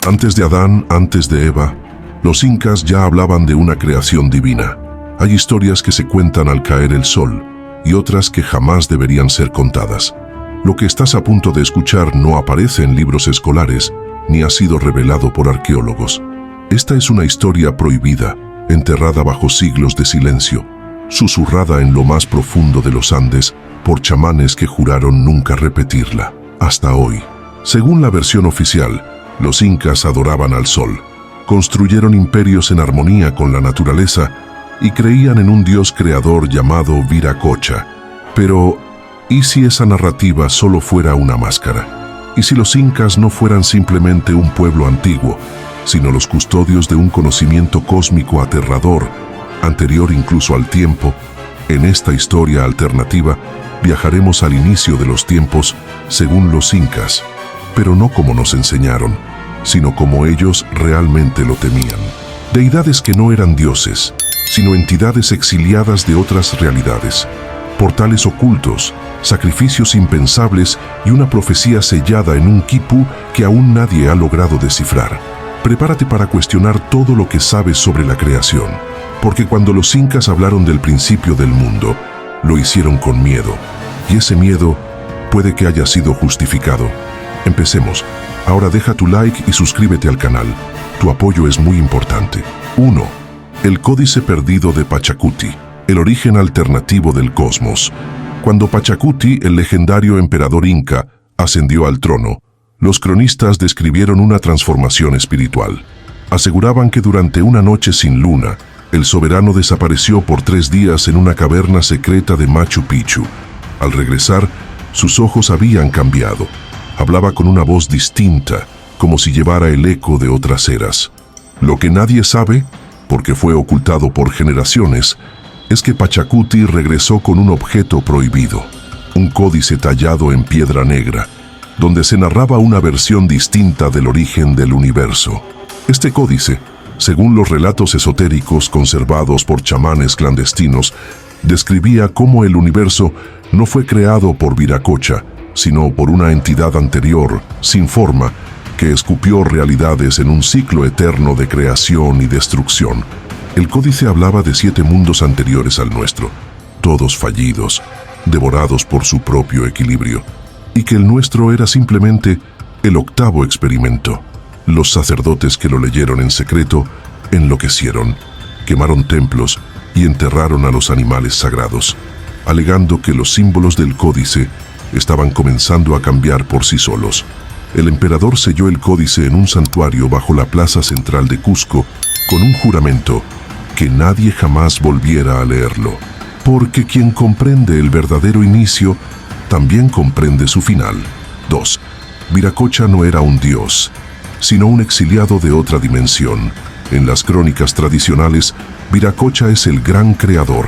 Antes de Adán, antes de Eva, los incas ya hablaban de una creación divina. Hay historias que se cuentan al caer el sol y otras que jamás deberían ser contadas. Lo que estás a punto de escuchar no aparece en libros escolares ni ha sido revelado por arqueólogos. Esta es una historia prohibida, enterrada bajo siglos de silencio, susurrada en lo más profundo de los Andes por chamanes que juraron nunca repetirla, hasta hoy. Según la versión oficial, los incas adoraban al sol, construyeron imperios en armonía con la naturaleza y creían en un dios creador llamado Viracocha. Pero, ¿y si esa narrativa solo fuera una máscara? ¿Y si los incas no fueran simplemente un pueblo antiguo, sino los custodios de un conocimiento cósmico aterrador, anterior incluso al tiempo? En esta historia alternativa, viajaremos al inicio de los tiempos según los incas, pero no como nos enseñaron, sino como ellos realmente lo temían. Deidades que no eran dioses, sino entidades exiliadas de otras realidades, portales ocultos, sacrificios impensables y una profecía sellada en un quipú que aún nadie ha logrado descifrar. Prepárate para cuestionar todo lo que sabes sobre la creación, porque cuando los incas hablaron del principio del mundo, lo hicieron con miedo, y ese miedo puede que haya sido justificado. Empecemos. Ahora deja tu like y suscríbete al canal. Tu apoyo es muy importante. 1. El Códice Perdido de Pachacuti, el origen alternativo del cosmos. Cuando Pachacuti, el legendario emperador inca, ascendió al trono, los cronistas describieron una transformación espiritual. Aseguraban que durante una noche sin luna, el soberano desapareció por 3 días en una caverna secreta de Machu Picchu. Al regresar, sus ojos habían cambiado. Hablaba con una voz distinta, como si llevara el eco de otras eras. Lo que nadie sabe, porque fue ocultado por generaciones, es que Pachacuti regresó con un objeto prohibido, un códice tallado en piedra negra, donde se narraba una versión distinta del origen del universo. Este códice, según los relatos esotéricos conservados por chamanes clandestinos, describía cómo el universo no fue creado por Viracocha, sino por una entidad anterior, sin forma, que escupió realidades en un ciclo eterno de creación y destrucción. El códice hablaba de 7 mundos anteriores al nuestro, todos fallidos, devorados por su propio equilibrio, y que el nuestro era simplemente el 8º experimento. Los sacerdotes que lo leyeron en secreto enloquecieron, quemaron templos y enterraron a los animales sagrados, alegando que los símbolos del códice estaban comenzando a cambiar por sí solos. El emperador selló el códice en un santuario bajo la plaza central de Cusco con un juramento que nadie jamás volviera a leerlo, porque quien comprende el verdadero inicio también comprende su final. 2. Viracocha no era un dios, sino un exiliado de otra dimensión. En las crónicas tradicionales, Viracocha es el gran creador,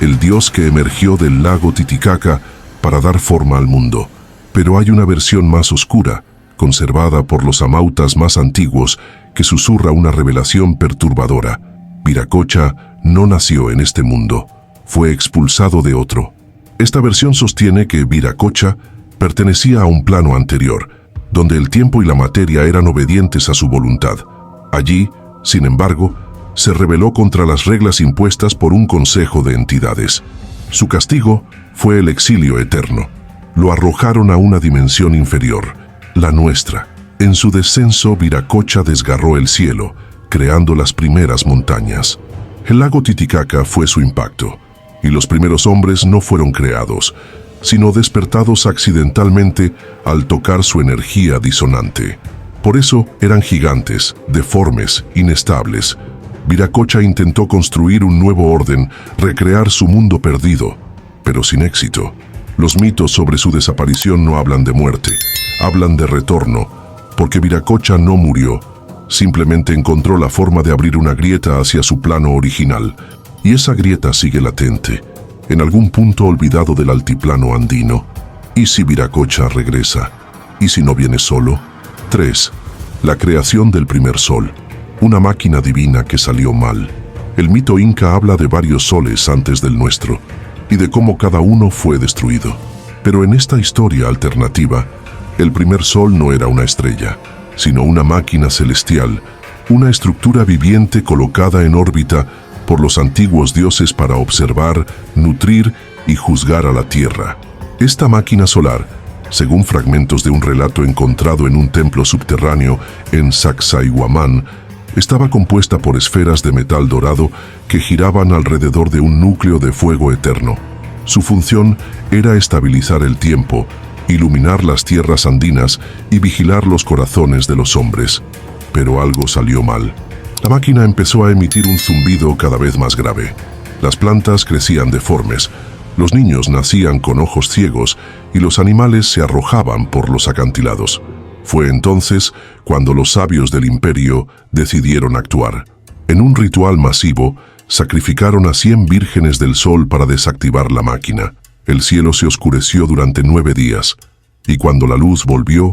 el dios que emergió del lago Titicaca para dar forma al mundo. Pero hay una versión más oscura, conservada por los amautas más antiguos, que susurra una revelación perturbadora. Viracocha no nació en este mundo, fue expulsado de otro. Esta versión sostiene que Viracocha pertenecía a un plano anterior, donde el tiempo y la materia eran obedientes a su voluntad. Allí, sin embargo, se rebeló contra las reglas impuestas por un consejo de entidades. Su castigo fue el exilio eterno. Lo arrojaron a una dimensión inferior, la nuestra. En su descenso, Viracocha desgarró el cielo, creando las primeras montañas. El lago Titicaca fue su impacto, y los primeros hombres no fueron creados, sino despertados accidentalmente al tocar su energía disonante. Por eso eran gigantes, deformes, inestables. Viracocha intentó construir un nuevo orden, recrear su mundo perdido, pero sin éxito. Los mitos sobre su desaparición no hablan de muerte, hablan de retorno, porque Viracocha no murió, simplemente encontró la forma de abrir una grieta hacia su plano original, y esa grieta sigue latente, en algún punto olvidado del altiplano andino. ¿Y si Viracocha regresa? ¿Y si no viene solo? 3. La creación del primer sol, una máquina divina que salió mal. El mito inca habla de varios soles antes del nuestro, y de cómo cada uno fue destruido. Pero en esta historia alternativa, el primer sol no era una estrella, sino una máquina celestial, una estructura viviente colocada en órbita por los antiguos dioses para observar, nutrir y juzgar a la Tierra. Esta máquina solar, según fragmentos de un relato encontrado en un templo subterráneo en Sacsayhuamán, estaba compuesta por esferas de metal dorado que giraban alrededor de un núcleo de fuego eterno. Su función era estabilizar el tiempo, iluminar las tierras andinas y vigilar los corazones de los hombres. Pero algo salió mal. La máquina empezó a emitir un zumbido cada vez más grave. Las plantas crecían deformes, los niños nacían con ojos ciegos y los animales se arrojaban por los acantilados. Fue entonces cuando los sabios del imperio decidieron actuar. En un ritual masivo, sacrificaron a 100 vírgenes del sol para desactivar la máquina. El cielo se oscureció durante 9 días, y cuando la luz volvió,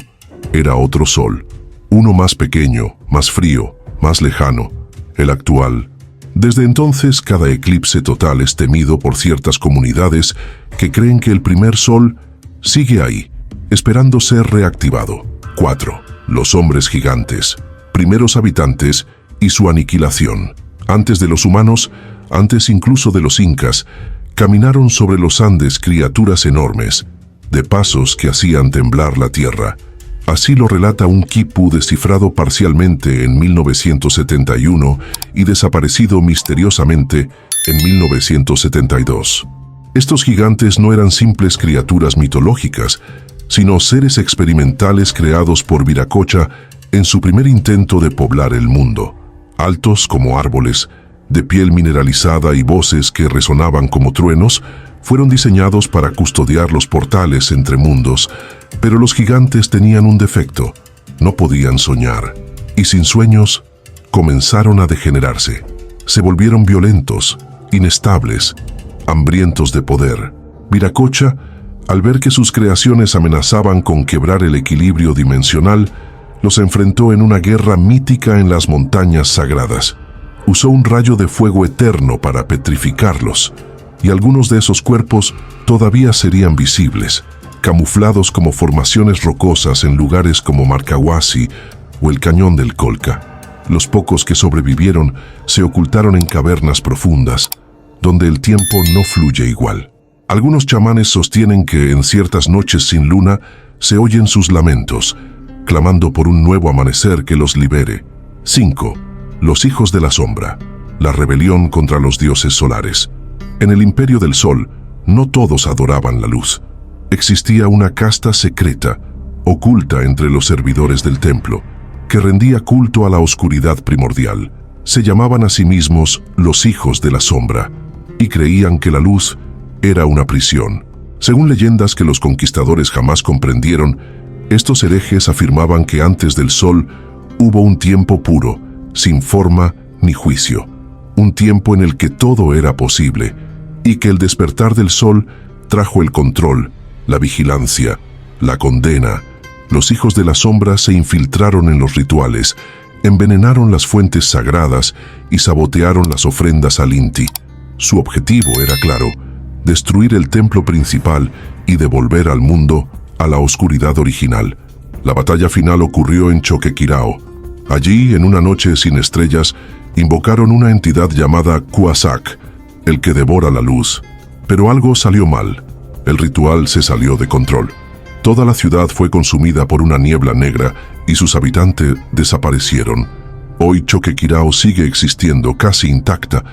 era otro sol, uno más pequeño, más frío, más lejano, el actual. Desde entonces, cada eclipse total es temido por ciertas comunidades que creen que el primer sol sigue ahí, esperando ser reactivado. 4. Los hombres gigantes, primeros habitantes y su aniquilación. Antes de los humanos, antes incluso de los incas, caminaron sobre los Andes criaturas enormes, de pasos que hacían temblar la tierra. Así lo relata un quipu descifrado parcialmente en 1971 y desaparecido misteriosamente en 1972. Estos gigantes no eran simples criaturas mitológicas, sino seres experimentales creados por Viracocha en su primer intento de poblar el mundo. Altos como árboles, de piel mineralizada y voces que resonaban como truenos, fueron diseñados para custodiar los portales entre mundos, pero los gigantes tenían un defecto: no podían soñar, y sin sueños, comenzaron a degenerarse. Se volvieron violentos, inestables, hambrientos de poder. Viracocha, al ver que sus creaciones amenazaban con quebrar el equilibrio dimensional, los enfrentó en una guerra mítica en las montañas sagradas. Usó un rayo de fuego eterno para petrificarlos, y algunos de esos cuerpos todavía serían visibles, camuflados como formaciones rocosas en lugares como Marcahuasi o el Cañón del Colca. Los pocos que sobrevivieron se ocultaron en cavernas profundas, donde el tiempo no fluye igual. Algunos chamanes sostienen que en ciertas noches sin luna se oyen sus lamentos, clamando por un nuevo amanecer que los libere. 5. Los hijos de la sombra, la rebelión contra los dioses solares. En el Imperio del Sol, no todos adoraban la luz. Existía una casta secreta, oculta entre los servidores del templo, que rendía culto a la oscuridad primordial. Se llamaban a sí mismos los hijos de la sombra, y creían que la luz era una prisión. Según leyendas que los conquistadores jamás comprendieron, estos herejes afirmaban que antes del sol hubo un tiempo puro, sin forma ni juicio, un tiempo en el que todo era posible, y que el despertar del sol trajo el control, la vigilancia, la condena. Los hijos de la sombra se infiltraron en los rituales, envenenaron las fuentes sagradas y sabotearon las ofrendas al Inti. Su objetivo era claro: destruir el templo principal y devolver al mundo a la oscuridad original. La batalla final ocurrió en Choquequirao. Allí, en una noche sin estrellas, invocaron una entidad llamada Cuasac, el que devora la luz. Pero algo salió mal. El ritual se salió de control. Toda la ciudad fue consumida por una niebla negra y sus habitantes desaparecieron. Hoy Choquequirao sigue existiendo casi intacta,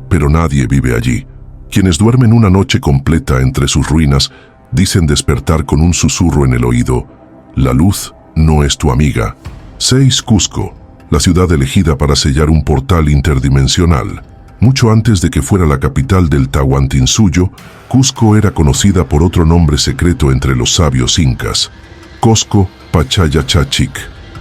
pero nadie vive allí. Quienes duermen una noche completa entre sus ruinas dicen despertar con un susurro en el oído: la luz no es tu amiga. 6. Cusco, la ciudad elegida para sellar un portal interdimensional. Mucho antes de que fuera la capital del Tahuantinsuyo, Cusco era conocida por otro nombre secreto entre los sabios incas: Cosco Pachayachachic,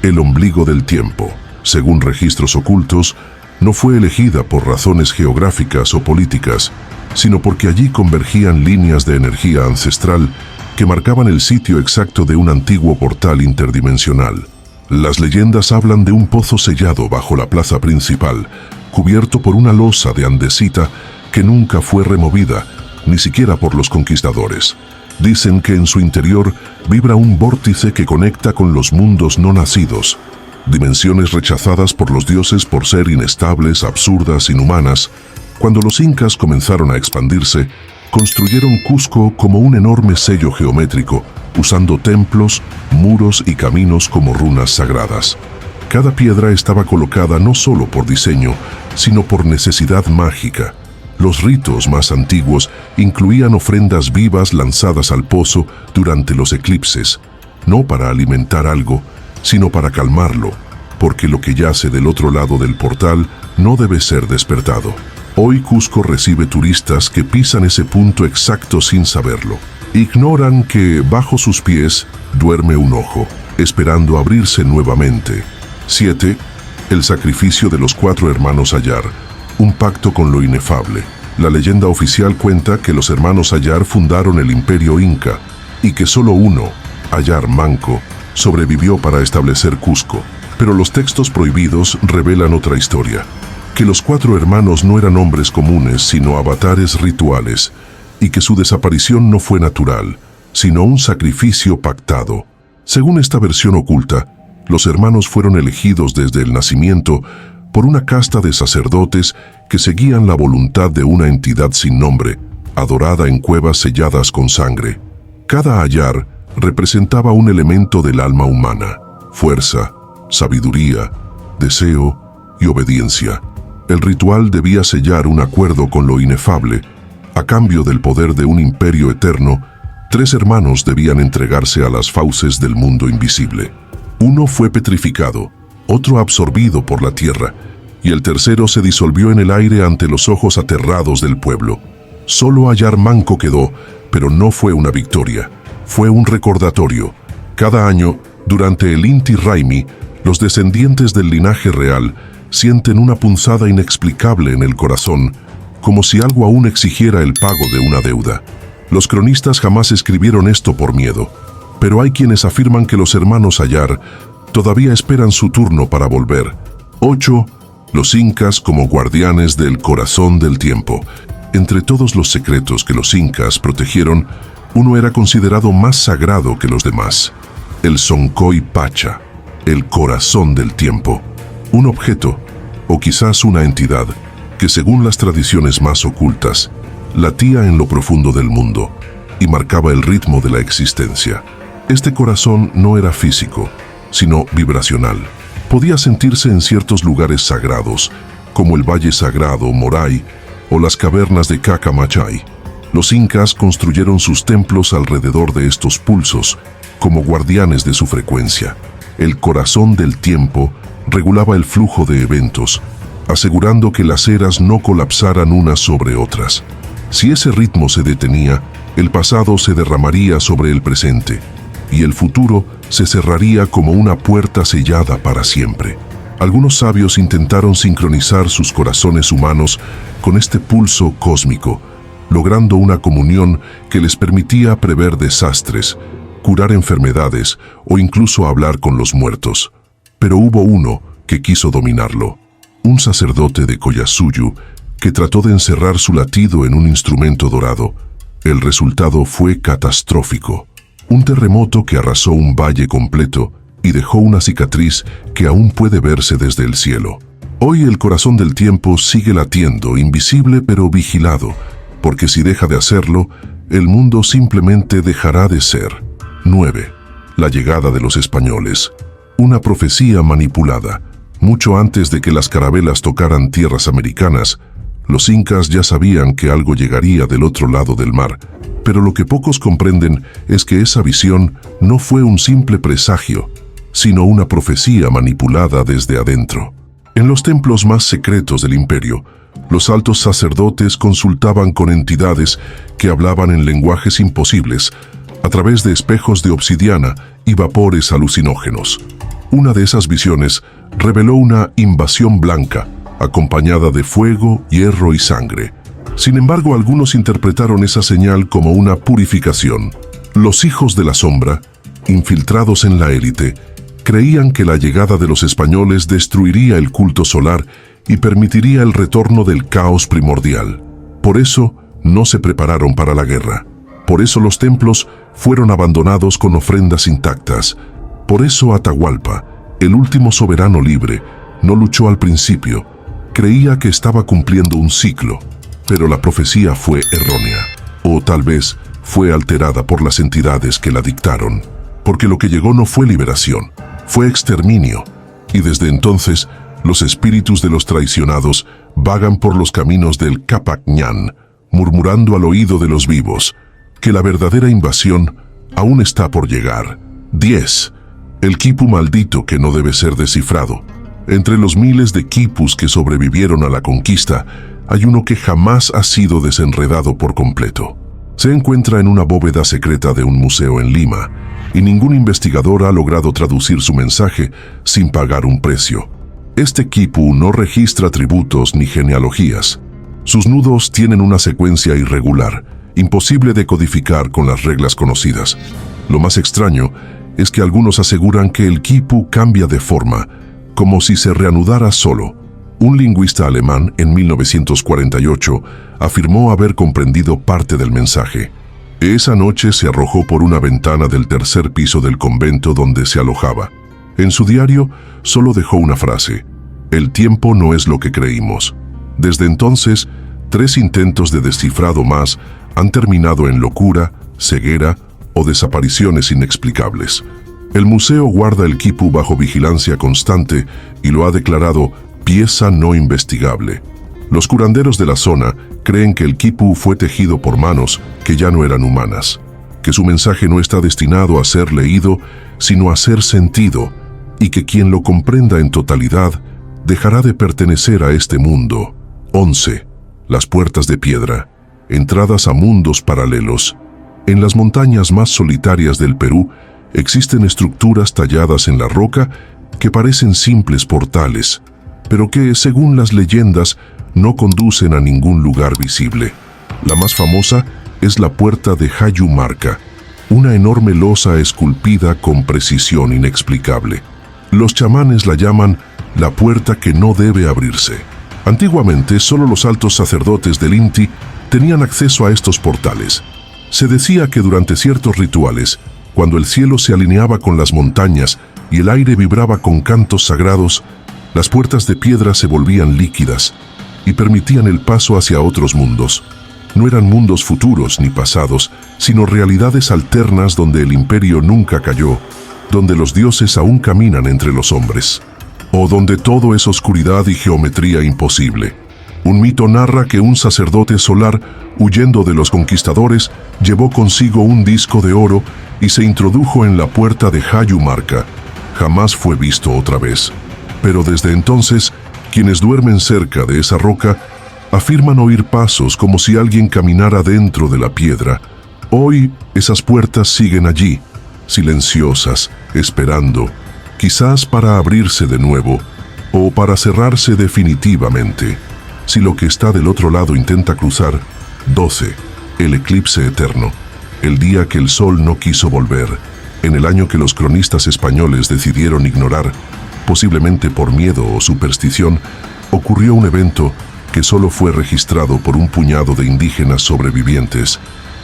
el ombligo del tiempo. Según registros ocultos, no fue elegida por razones geográficas o políticas, sino porque allí convergían líneas de energía ancestral que marcaban el sitio exacto de un antiguo portal interdimensional. Las leyendas hablan de un pozo sellado bajo la plaza principal, cubierto por una losa de andesita que nunca fue removida, ni siquiera por los conquistadores. Dicen que en su interior vibra un vórtice que conecta con los mundos no nacidos, dimensiones rechazadas por los dioses por ser inestables, absurdas, inhumanas. Cuando los incas comenzaron a expandirse, construyeron Cusco como un enorme sello geométrico, usando templos, muros y caminos como runas sagradas. Cada piedra estaba colocada no solo por diseño, sino por necesidad mágica. Los ritos más antiguos incluían ofrendas vivas lanzadas al pozo durante los eclipses, no para alimentar algo, sino para calmarlo, porque lo que yace del otro lado del portal no debe ser despertado. Hoy Cusco recibe turistas que pisan ese punto exacto sin saberlo. Ignoran que bajo sus pies duerme un ojo, esperando abrirse nuevamente. 7. El sacrificio de los 4 hermanos Ayar, un pacto con lo inefable. La leyenda oficial cuenta que los hermanos Ayar fundaron el imperio inca y que solo uno, Ayar Manco, sobrevivió para establecer Cusco. Pero los textos prohibidos revelan otra historia, que los 4 hermanos no eran hombres comunes, sino avatares rituales, y que su desaparición no fue natural, sino un sacrificio pactado. Según esta versión oculta, los hermanos fueron elegidos desde el nacimiento por una casta de sacerdotes que seguían la voluntad de una entidad sin nombre, adorada en cuevas selladas con sangre. Cada Ayar representaba un elemento del alma humana: fuerza, sabiduría, deseo y obediencia. El ritual debía sellar un acuerdo con lo inefable. A cambio del poder de un imperio eterno, 3 hermanos debían entregarse a las fauces del mundo invisible. Uno fue petrificado, otro absorbido por la tierra, y el tercero se disolvió en el aire ante los ojos aterrados del pueblo. Solo Ayar Manco quedó, pero no fue una victoria, fue un recordatorio. Cada año, durante el Inti Raymi, los descendientes del linaje real sienten una punzada inexplicable en el corazón, como si algo aún exigiera el pago de una deuda. Los cronistas jamás escribieron esto por miedo, pero hay quienes afirman que los hermanos Ayar todavía esperan su turno para volver. 8. Los incas como guardianes del corazón del tiempo. Entre todos los secretos que los incas protegieron, uno era considerado más sagrado que los demás: el Soncoy Pacha, el corazón del tiempo. Un objeto, o quizás una entidad, que según las tradiciones más ocultas, latía en lo profundo del mundo y marcaba el ritmo de la existencia. Este corazón no era físico, sino vibracional. Podía sentirse en ciertos lugares sagrados, como el Valle Sagrado Moray o las cavernas de Cacamachay. Los incas construyeron sus templos alrededor de estos pulsos, como guardianes de su frecuencia. El corazón del tiempo regulaba el flujo de eventos, asegurando que las eras no colapsaran unas sobre otras. Si ese ritmo se detenía, el pasado se derramaría sobre el presente, y el futuro se cerraría como una puerta sellada para siempre. Algunos sabios intentaron sincronizar sus corazones humanos con este pulso cósmico, logrando una comunión que les permitía prever desastres, curar enfermedades o incluso hablar con los muertos. Pero hubo uno que quiso dominarlo, un sacerdote de Collasuyu que trató de encerrar su latido en un instrumento dorado. El resultado fue catastrófico. Un terremoto que arrasó un valle completo y dejó una cicatriz que aún puede verse desde el cielo. Hoy el corazón del tiempo sigue latiendo, invisible pero vigilado, porque si deja de hacerlo, el mundo simplemente dejará de ser. 9. La llegada de los españoles. Una profecía manipulada. Mucho antes de que las carabelas tocaran tierras americanas, los incas ya sabían que algo llegaría del otro lado del mar, pero lo que pocos comprenden es que esa visión no fue un simple presagio, sino una profecía manipulada desde adentro. En los templos más secretos del imperio, los altos sacerdotes consultaban con entidades que hablaban en lenguajes imposibles, a través de espejos de obsidiana y vapores alucinógenos. Una de esas visiones reveló una invasión blanca, acompañada de fuego, hierro y sangre. Sin embargo, algunos interpretaron esa señal como una purificación. Los hijos de la sombra, infiltrados en la élite, creían que la llegada de los españoles destruiría el culto solar y permitiría el retorno del caos primordial. Por eso, no se prepararon para la guerra. Por eso los templos fueron abandonados con ofrendas intactas. Por eso Atahualpa, El último soberano libre no luchó al principio. Creía que estaba cumpliendo un ciclo, pero la profecía fue errónea. O tal vez fue alterada por las entidades que la dictaron. Porque lo que llegó no fue liberación, fue exterminio. Y desde entonces, los espíritus de los traicionados vagan por los caminos del Capac Ñan, murmurando al oído de los vivos que la verdadera invasión aún está por llegar. 10. El quipu maldito que no debe ser descifrado. Entre los miles de quipus que sobrevivieron a la conquista, hay uno que jamás ha sido desenredado por completo. Se encuentra en una bóveda secreta de un museo en Lima, y ningún investigador ha logrado traducir su mensaje sin pagar un precio. Este quipu no registra atributos ni genealogías. Sus nudos tienen una secuencia irregular, imposible de codificar con las reglas conocidas. Lo más extraño es que algunos aseguran que el quipu cambia de forma, como si se reanudara solo. Un lingüista alemán en 1948 afirmó haber comprendido parte del mensaje. Esa noche se arrojó por una ventana del tercer piso del convento donde se alojaba. En su diario solo dejó una frase: "El tiempo no es lo que creímos". Desde entonces, 3 intentos de descifrado más han terminado en locura, ceguera o desapariciones inexplicables. El museo guarda el quipu bajo vigilancia constante y lo ha declarado pieza no investigable. Los curanderos de la zona creen que el quipu fue tejido por manos que ya no eran humanas, que su mensaje no está destinado a ser leído, sino a ser sentido, y que quien lo comprenda en totalidad dejará de pertenecer a este mundo. 11. Las puertas de piedra, entradas a mundos paralelos. En las montañas más solitarias del Perú existen estructuras talladas en la roca que parecen simples portales, pero que, según las leyendas, no conducen a ningún lugar visible. La más famosa es la puerta de Hayumarca, una enorme losa esculpida con precisión inexplicable. Los chamanes la llaman la puerta que no debe abrirse. Antiguamente, solo los altos sacerdotes del Inti tenían acceso a estos portales. Se decía que durante ciertos rituales, cuando el cielo se alineaba con las montañas y el aire vibraba con cantos sagrados, las puertas de piedra se volvían líquidas y permitían el paso hacia otros mundos. No eran mundos futuros ni pasados, sino realidades alternas donde el imperio nunca cayó, donde los dioses aún caminan entre los hombres, o donde todo es oscuridad y geometría imposible. Un mito narra que un sacerdote solar, huyendo de los conquistadores, llevó consigo un disco de oro y se introdujo en la puerta de Hayumarca. Jamás fue visto otra vez. Pero desde entonces, quienes duermen cerca de esa roca afirman oír pasos como si alguien caminara dentro de la piedra. Hoy esas puertas siguen allí, silenciosas, esperando, quizás para abrirse de nuevo o para cerrarse definitivamente. Si lo que está del otro lado intenta cruzar. 12. El eclipse eterno. El día que el sol no quiso volver, en el año que los cronistas españoles decidieron ignorar, posiblemente por miedo o superstición, ocurrió un evento que solo fue registrado por un puñado de indígenas sobrevivientes.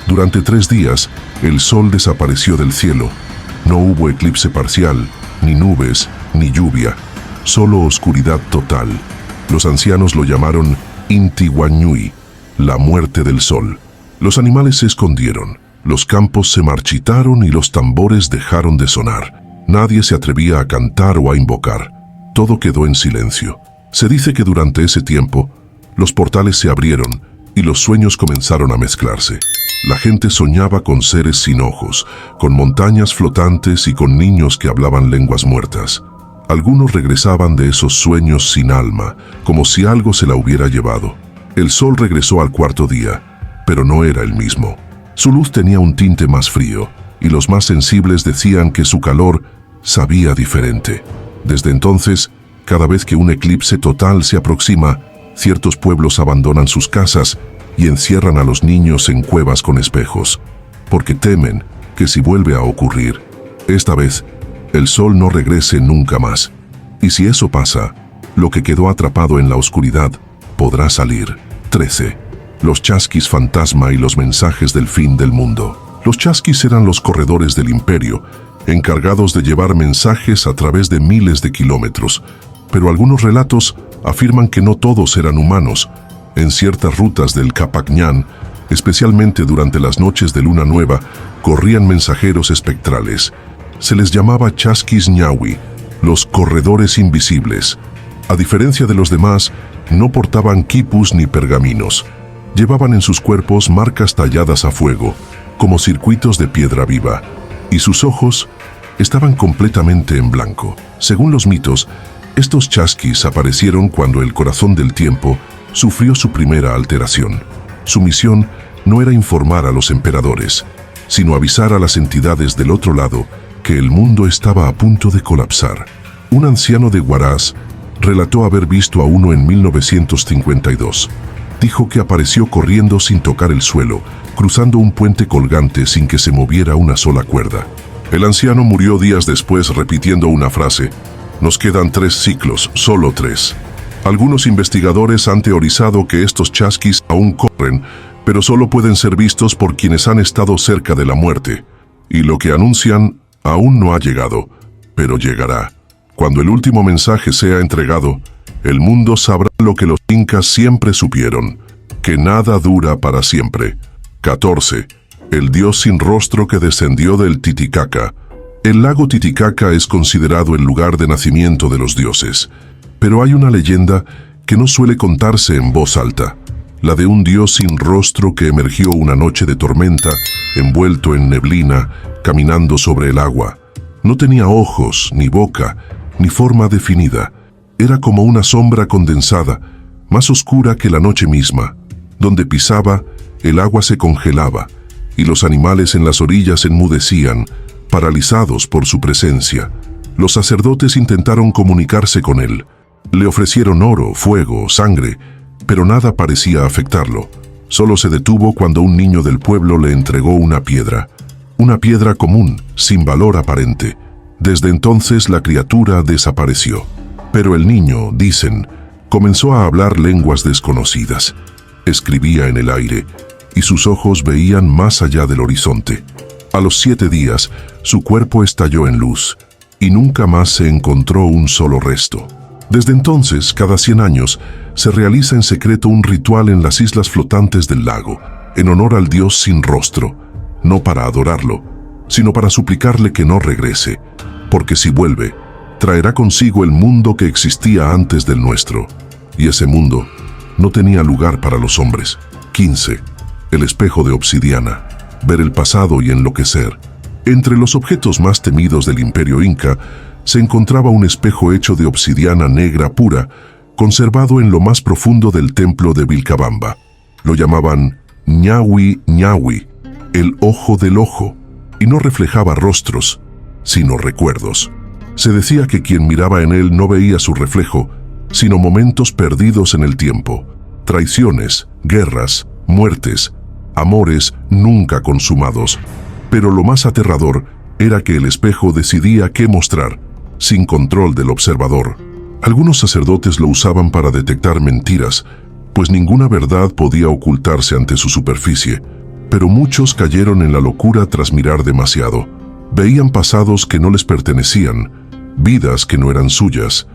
Durante 3 días, el sol desapareció del cielo. No hubo eclipse parcial, ni nubes, ni lluvia, solo oscuridad total. Los ancianos lo llamaron Intihuañuy, la muerte del sol. Los animales se escondieron, los campos se marchitaron y los tambores dejaron de sonar. Nadie se atrevía a cantar o a invocar. Todo quedó en silencio. Se dice que durante ese tiempo, los portales se abrieron y los sueños comenzaron a mezclarse. La gente soñaba con seres sin ojos, con montañas flotantes y con niños que hablaban lenguas muertas. Algunos regresaban de esos sueños sin alma, como si algo se la hubiera llevado. El sol regresó al 4.º día, pero no era el mismo. Su luz tenía un tinte más frío, y los más sensibles decían que su calor sabía diferente. Desde entonces, cada vez que un eclipse total se aproxima, ciertos pueblos abandonan sus casas y encierran a los niños en cuevas con espejos, porque temen que si vuelve a ocurrir, esta vez, el sol no regrese nunca más. Y si eso pasa, lo que quedó atrapado en la oscuridad podrá salir. 13. Los chasquis fantasma y los mensajes del fin del mundo. Los chasquis eran los corredores del imperio, encargados de llevar mensajes a través de miles de kilómetros. Pero algunos relatos afirman que no todos eran humanos. En ciertas rutas del Capac Ñan, especialmente durante las noches de luna nueva, corrían mensajeros espectrales. Se les llamaba Chasquis Ñahui, los corredores invisibles. A diferencia de los demás, no portaban quipus ni pergaminos. Llevaban en sus cuerpos marcas talladas a fuego, como circuitos de piedra viva, y sus ojos estaban completamente en blanco. Según los mitos, estos chasquis aparecieron cuando el corazón del tiempo sufrió su primera alteración. Su misión no era informar a los emperadores, sino avisar a las entidades del otro lado que el mundo estaba a punto de colapsar. Un anciano de Huaraz relató haber visto a uno en 1952. Dijo que apareció corriendo sin tocar el suelo, cruzando un puente colgante sin que se moviera una sola cuerda. El anciano murió días después repitiendo una frase: «Nos quedan 3 ciclos, solo 3». Algunos investigadores han teorizado que estos chasquis aún corren, pero solo pueden ser vistos por quienes han estado cerca de la muerte. Y lo que anuncian aún no ha llegado, pero llegará. Cuando el último mensaje sea entregado, el mundo sabrá lo que los incas siempre supieron, que nada dura para siempre. 14. El dios sin rostro que descendió del Titicaca. El lago Titicaca es considerado el lugar de nacimiento de los dioses, pero hay una leyenda que no suele contarse en voz alta, la de un dios sin rostro que emergió una noche de tormenta, envuelto en neblina, caminando sobre el agua. No tenía ojos, ni boca, ni forma definida. Era como una sombra condensada, más oscura que la noche misma. Donde pisaba, el agua se congelaba, y los animales en las orillas enmudecían, paralizados por su presencia. Los sacerdotes intentaron comunicarse con él. Le ofrecieron oro, fuego, sangre, pero nada parecía afectarlo. Solo se detuvo cuando un niño del pueblo le entregó una piedra común, sin valor aparente. Desde entonces la criatura desapareció. Pero el niño, dicen, comenzó a hablar lenguas desconocidas. Escribía en el aire, y sus ojos veían más allá del horizonte. A los 7 días, su cuerpo estalló en luz, y nunca más se encontró un solo resto. Desde entonces, cada 100 años, se realiza en secreto un ritual en las islas flotantes del lago, en honor al dios sin rostro, no para adorarlo, sino para suplicarle que no regrese, porque si vuelve, traerá consigo el mundo que existía antes del nuestro, y ese mundo no tenía lugar para los hombres. 15. El espejo de obsidiana. Ver el pasado y enloquecer. Entre los objetos más temidos del Imperio Inca, se encontraba un espejo hecho de obsidiana negra pura, conservado en lo más profundo del templo de Vilcabamba. Lo llamaban Ñahui Ñahui, el ojo del ojo, y no reflejaba rostros, sino recuerdos. Se decía que quien miraba en él no veía su reflejo, sino momentos perdidos en el tiempo, traiciones, guerras, muertes, amores nunca consumados. Pero lo más aterrador era que el espejo decidía qué mostrar, sin control del observador. Algunos sacerdotes lo usaban para detectar mentiras, pues ninguna verdad podía ocultarse ante su superficie, pero muchos cayeron en la locura tras mirar demasiado. Veían pasados que no les pertenecían, vidas que no eran suyas,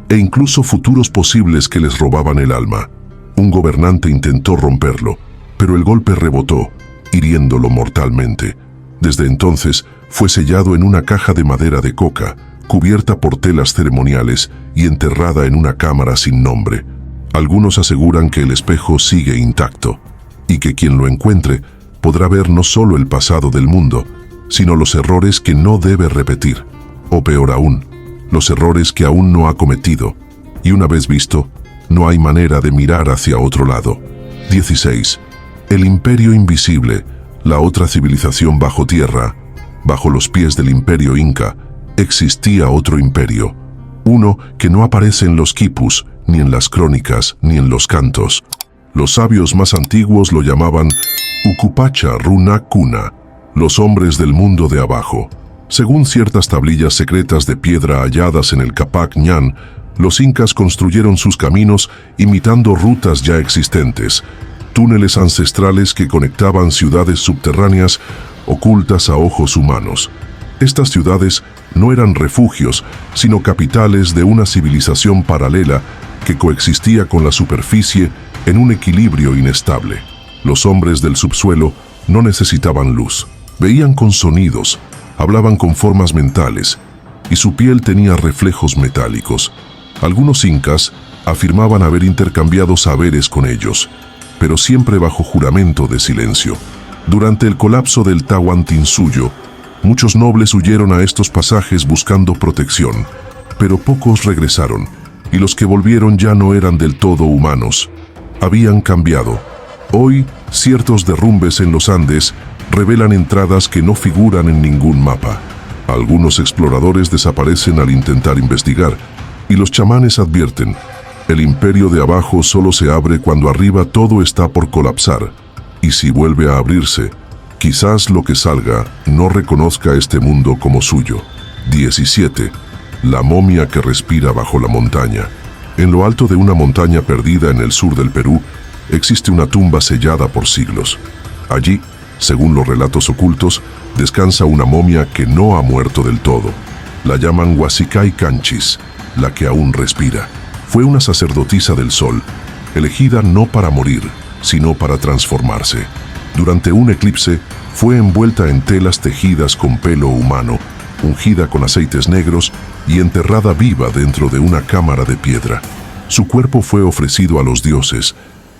e incluso futuros posibles que les robaban el alma. Un gobernante intentó romperlo, pero el golpe rebotó, hiriéndolo mortalmente. Desde entonces fue sellado en una caja de madera de coca, cubierta por telas ceremoniales y enterrada en una cámara sin nombre. Algunos aseguran que el espejo sigue intacto, y que quien lo encuentre podrá ver no solo el pasado del mundo, sino los errores que no debe repetir, o peor aún, los errores que aún no ha cometido, y una vez visto, no hay manera de mirar hacia otro lado. 16. El Imperio Invisible, la otra civilización bajo tierra. Bajo los pies del Imperio Inca, existía otro imperio, uno que no aparece en los quipus, ni en las crónicas, ni en los cantos. Los sabios más antiguos lo llamaban Ucupacha Runa Cuna, los hombres del mundo de abajo. Según ciertas tablillas secretas de piedra halladas en el Capac Ñan, los incas construyeron sus caminos imitando rutas ya existentes, túneles ancestrales que conectaban ciudades subterráneas ocultas a ojos humanos. Estas ciudades no eran refugios, sino capitales de una civilización paralela que coexistía con la superficie en un equilibrio inestable. Los hombres del subsuelo no necesitaban luz, veían con sonidos, hablaban con formas mentales, y su piel tenía reflejos metálicos. Algunos incas afirmaban haber intercambiado saberes con ellos, pero siempre bajo juramento de silencio. Durante el colapso del Tahuantinsuyo, muchos nobles huyeron a estos pasajes buscando protección, pero pocos regresaron, y los que volvieron ya no eran del todo humanos. Habían cambiado. Hoy, ciertos derrumbes en los Andes revelan entradas que no figuran en ningún mapa. Algunos exploradores desaparecen al intentar investigar, y los chamanes advierten: el imperio de abajo solo se abre cuando arriba todo está por colapsar, y si vuelve a abrirse, quizás lo que salga no reconozca este mundo como suyo. 17. La momia que respira bajo la montaña. En lo alto de una montaña perdida en el sur del Perú, existe una tumba sellada por siglos. Allí, según los relatos ocultos, descansa una momia que no ha muerto del todo. La llaman Huasicay Canchis, la que aún respira. Fue una sacerdotisa del sol, elegida no para morir, sino para transformarse. Durante un eclipse, fue envuelta en telas tejidas con pelo humano, ungida con aceites negros y enterrada viva dentro de una cámara de piedra. Su cuerpo fue ofrecido a los dioses,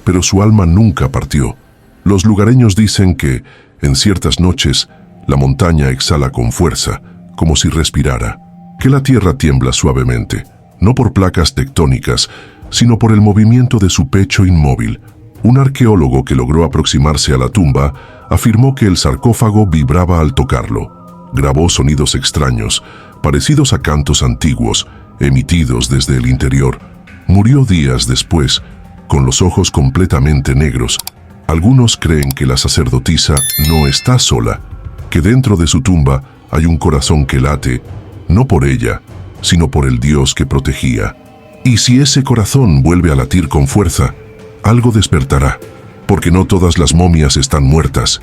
pero su alma nunca partió. Los lugareños dicen que, en ciertas noches, la montaña exhala con fuerza, como si respirara, que la tierra tiembla suavemente, no por placas tectónicas, sino por el movimiento de su pecho inmóvil. Un arqueólogo que logró aproximarse a la tumba afirmó que el sarcófago vibraba al tocarlo. Grabó sonidos extraños, parecidos a cantos antiguos, emitidos desde el interior. Murió días después, con los ojos completamente negros. Algunos creen que la sacerdotisa no está sola, que dentro de su tumba hay un corazón que late, no por ella, sino por el Dios que protegía. Y si ese corazón vuelve a latir con fuerza, algo despertará, porque no todas las momias están muertas.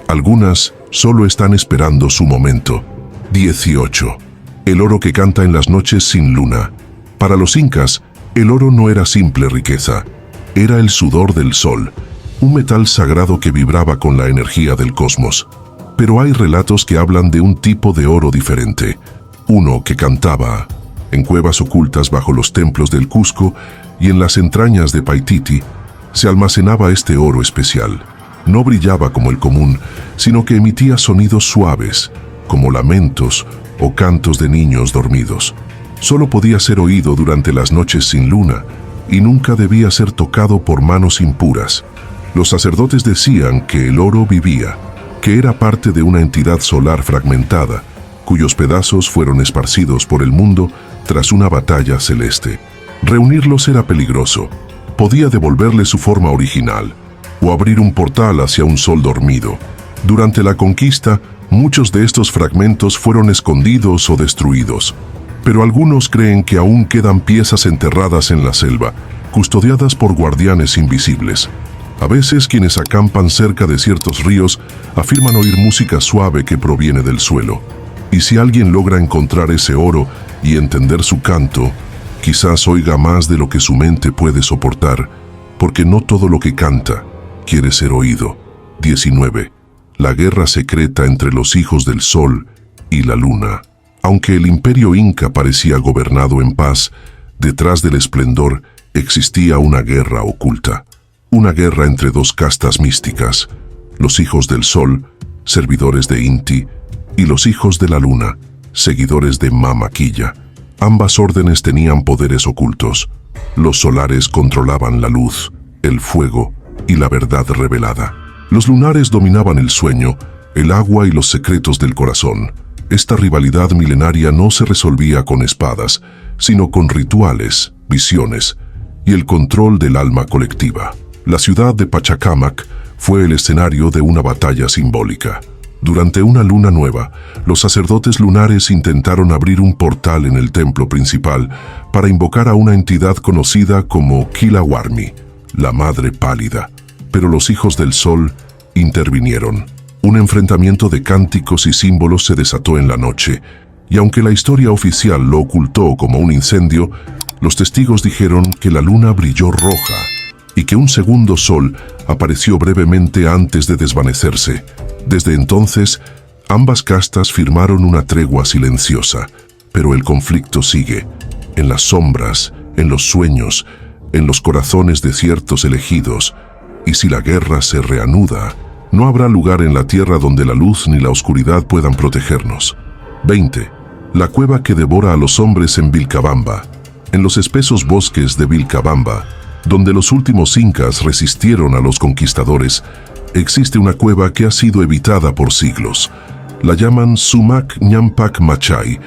Algunas solo están esperando su momento. 18. El oro que canta en las noches sin luna. Para los incas, el oro no era simple riqueza, era el sudor del sol, un metal sagrado que vibraba con la energía del cosmos. Pero hay relatos que hablan de un tipo de oro diferente, uno que cantaba. En cuevas ocultas bajo los templos del Cusco y en las entrañas de Paititi, se almacenaba este oro especial. No brillaba como el común, sino que emitía sonidos suaves, como lamentos o cantos de niños dormidos. Solo podía ser oído durante las noches sin luna, y nunca debía ser tocado por manos impuras. Los sacerdotes decían que el oro vivía, que era parte de una entidad solar fragmentada, cuyos pedazos fueron esparcidos por el mundo tras una batalla celeste. Reunirlos era peligroso, podía devolverle su forma original, o abrir un portal hacia un sol dormido. Durante la conquista, muchos de estos fragmentos fueron escondidos o destruidos, pero algunos creen que aún quedan piezas enterradas en la selva, custodiadas por guardianes invisibles. A veces quienes acampan cerca de ciertos ríos afirman oír música suave que proviene del suelo. Y si alguien logra encontrar ese oro y entender su canto, quizás oiga más de lo que su mente puede soportar, porque no todo lo que canta quiere ser oído. 19. La guerra secreta entre los hijos del sol y la luna. Aunque el imperio inca parecía gobernado en paz, detrás del esplendor existía una guerra oculta. Una guerra entre dos castas místicas, los hijos del sol, servidores de Inti, y los hijos de la luna, seguidores de Mama Quilla. Ambas órdenes tenían poderes ocultos. Los solares controlaban la luz, el fuego y la verdad revelada. Los lunares dominaban el sueño, el agua y los secretos del corazón. Esta rivalidad milenaria no se resolvía con espadas, sino con rituales, visiones y el control del alma colectiva. La ciudad de Pachacamac fue el escenario de una batalla simbólica. Durante una luna nueva, los sacerdotes lunares intentaron abrir un portal en el templo principal para invocar a una entidad conocida como Quilahuarmi, la Madre Pálida. Pero los hijos del sol intervinieron. Un enfrentamiento de cánticos y símbolos se desató en la noche, y aunque la historia oficial lo ocultó como un incendio, los testigos dijeron que la luna brilló roja y que un segundo sol apareció brevemente antes de desvanecerse. Desde entonces, ambas castas firmaron una tregua silenciosa, pero el conflicto sigue, en las sombras, en los sueños, en los corazones de ciertos elegidos, y si la guerra se reanuda, no habrá lugar en la tierra donde la luz ni la oscuridad puedan protegernos. 20. La cueva que devora a los hombres en Vilcabamba. En los espesos bosques de Vilcabamba, donde los últimos incas resistieron a los conquistadores, existe una cueva que ha sido evitada por siglos. La llaman Sumac Ñampak Machay,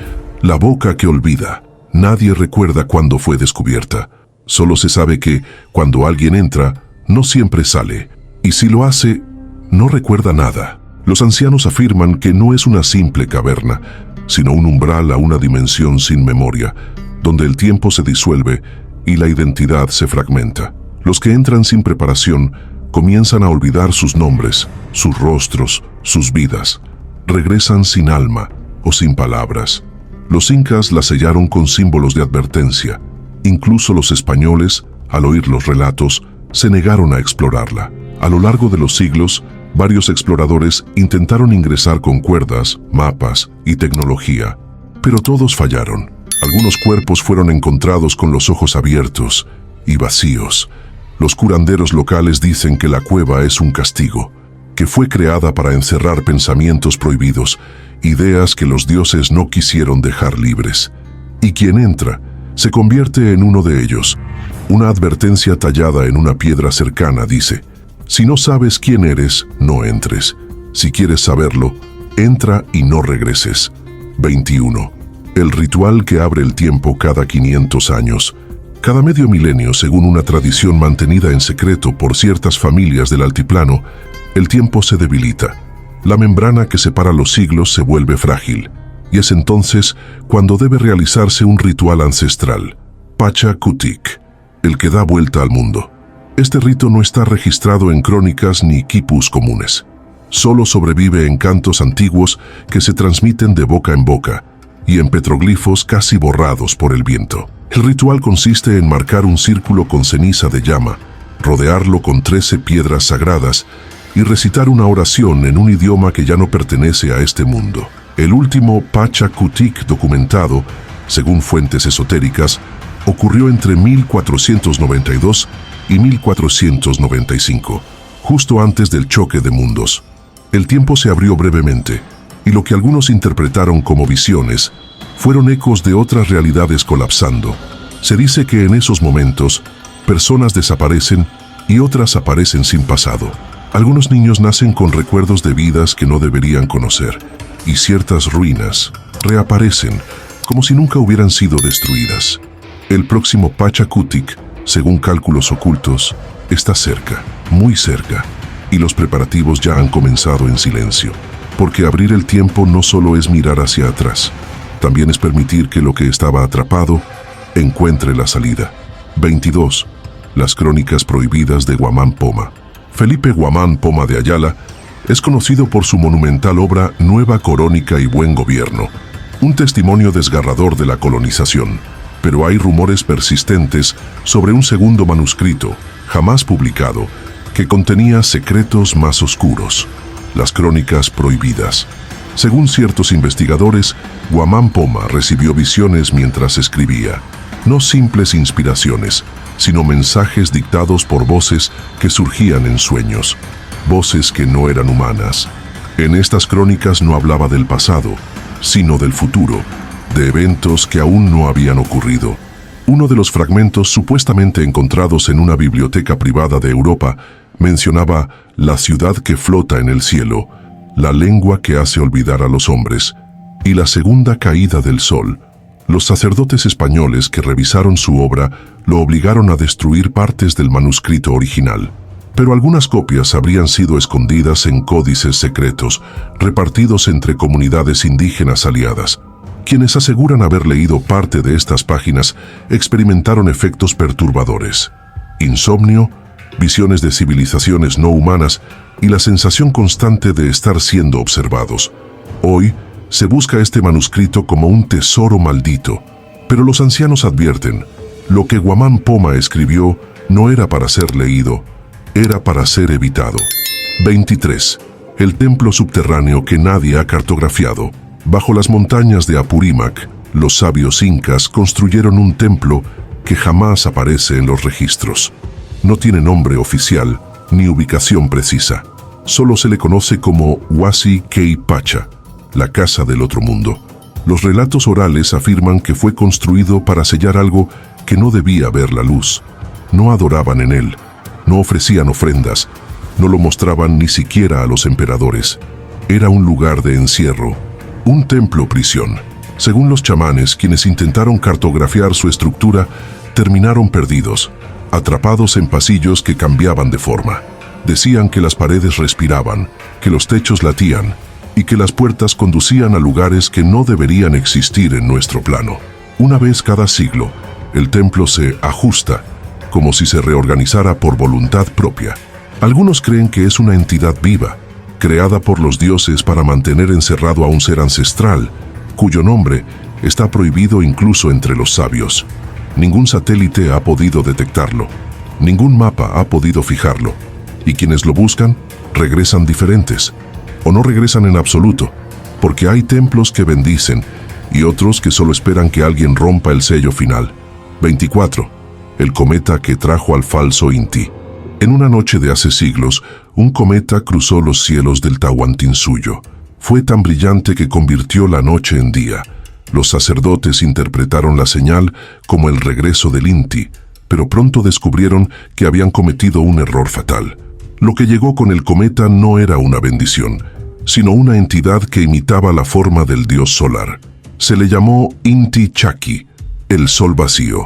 la boca que olvida. Nadie recuerda cuándo fue descubierta. Solo se sabe que, cuando alguien entra, no siempre sale. Y si lo hace, no recuerda nada. Los ancianos afirman que no es una simple caverna, sino un umbral a una dimensión sin memoria, donde el tiempo se disuelve y la identidad se fragmenta. Los que entran sin preparación comienzan a olvidar sus nombres, sus rostros, sus vidas. Regresan sin alma o sin palabras. Los incas la sellaron con símbolos de advertencia. Incluso los españoles, al oír los relatos, se negaron a explorarla. A lo largo de los siglos, varios exploradores intentaron ingresar con cuerdas, mapas y tecnología, pero todos fallaron. Algunos cuerpos fueron encontrados con los ojos abiertos y vacíos. Los curanderos locales dicen que la cueva es un castigo, que fue creada para encerrar pensamientos prohibidos, ideas que los dioses no quisieron dejar libres. Y quien entra se convierte en uno de ellos. Una advertencia tallada en una piedra cercana dice: si no sabes quién eres, no entres. Si quieres saberlo, entra y no regreses. 21. El ritual que abre el tiempo cada 500 años. Cada medio milenio, según una tradición mantenida en secreto por ciertas familias del altiplano, el tiempo se debilita. La membrana que separa los siglos se vuelve frágil, y es entonces cuando debe realizarse un ritual ancestral, Pachakutik, el que da vuelta al mundo. Este rito no está registrado en crónicas ni quipus comunes. Solo sobrevive en cantos antiguos que se transmiten de boca en boca y en petroglifos casi borrados por el viento. El ritual consiste en marcar un círculo con ceniza de llama, rodearlo con 13 piedras sagradas y recitar una oración en un idioma que ya no pertenece a este mundo. El último Pachakutik documentado, según fuentes esotéricas, ocurrió entre 1492 y 1495, justo antes del choque de mundos. El tiempo se abrió brevemente, y lo que algunos interpretaron como visiones fueron ecos de otras realidades colapsando. Se dice que en esos momentos, personas desaparecen y otras aparecen sin pasado. Algunos niños nacen con recuerdos de vidas que no deberían conocer, y ciertas ruinas reaparecen como si nunca hubieran sido destruidas. El próximo Pachakutik, según cálculos ocultos, está cerca, muy cerca, y los preparativos ya han comenzado en silencio. Porque abrir el tiempo no solo es mirar hacia atrás, también es permitir que lo que estaba atrapado encuentre la salida. 22. Las crónicas prohibidas de Guamán Poma. Felipe Guamán Poma de Ayala es conocido por su monumental obra Nueva Crónica y Buen Gobierno, un testimonio desgarrador de la colonización. Pero hay rumores persistentes sobre un segundo manuscrito, jamás publicado, que contenía secretos más oscuros. Las crónicas prohibidas. Según ciertos investigadores, Guamán Poma recibió visiones mientras escribía. No simples inspiraciones, sino mensajes dictados por voces que surgían en sueños. Voces que no eran humanas. En estas crónicas no hablaba del pasado, sino del futuro, de eventos que aún no habían ocurrido. Uno de los fragmentos supuestamente encontrados en una biblioteca privada de Europa mencionaba la ciudad que flota en el cielo, la lengua que hace olvidar a los hombres y la segunda caída del sol. Los sacerdotes españoles que revisaron su obra lo obligaron a destruir partes del manuscrito original, pero algunas copias habrían sido escondidas en códices secretos, repartidos entre comunidades indígenas aliadas. Quienes aseguran haber leído parte de estas páginas experimentaron efectos perturbadores: insomnio, visiones de civilizaciones no humanas y la sensación constante de estar siendo observados. Hoy se busca este manuscrito como un tesoro maldito, pero los ancianos advierten, lo que Guamán Poma escribió no era para ser leído, era para ser evitado. 23. El templo subterráneo que nadie ha cartografiado. Bajo las montañas de Apurímac, los sabios incas construyeron un templo que jamás aparece en los registros. No tiene nombre oficial ni ubicación precisa. Solo se le conoce como Huasi Key Pacha, la casa del otro mundo. Los relatos orales afirman que fue construido para sellar algo que no debía ver la luz. No adoraban en él, no ofrecían ofrendas, no lo mostraban ni siquiera a los emperadores. Era un lugar de encierro, un templo-prisión. Según los chamanes, quienes intentaron cartografiar su estructura, terminaron perdidos, atrapados en pasillos que cambiaban de forma. Decían que las paredes respiraban, que los techos latían y que las puertas conducían a lugares que no deberían existir en nuestro plano. Una vez cada siglo, el templo se ajusta, como si se reorganizara por voluntad propia. Algunos creen que es una entidad viva, creada por los dioses para mantener encerrado a un ser ancestral, cuyo nombre está prohibido incluso entre los sabios. Ningún satélite ha podido detectarlo, ningún mapa ha podido fijarlo, y quienes lo buscan regresan diferentes, o no regresan en absoluto, porque hay templos que bendicen y otros que solo esperan que alguien rompa el sello final. 24. El cometa que trajo al falso Inti. En una noche de hace siglos, un cometa cruzó los cielos del Tahuantinsuyo. Fue tan brillante que convirtió la noche en día. Los sacerdotes interpretaron la señal como el regreso del Inti, pero pronto descubrieron que habían cometido un error fatal. Lo que llegó con el cometa no era una bendición, sino una entidad que imitaba la forma del dios solar. Se le llamó Inti Chaki, el sol vacío.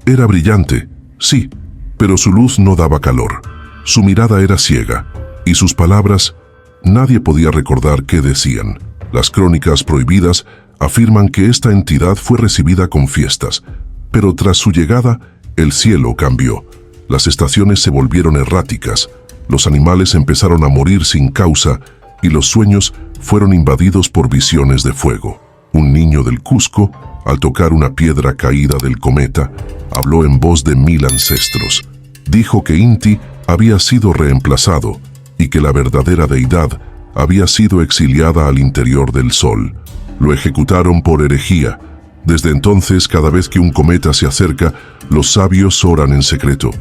Era brillante, sí, pero su luz no daba calor. Su mirada era ciega, y sus palabras, nadie podía recordar qué decían. Las crónicas prohibidas afirman que esta entidad fue recibida con fiestas, pero tras su llegada, el cielo cambió. Las estaciones se volvieron erráticas, los animales empezaron a morir sin causa y los sueños fueron invadidos por visiones de fuego. Un niño del Cusco, al tocar una piedra caída del cometa, habló en voz de 1000 ancestros. Dijo que Inti había sido reemplazado y que la verdadera deidad había sido exiliada al interior del sol. Lo ejecutaron por herejía. Desde entonces, cada vez que un cometa se acerca, los sabios oran en secreto,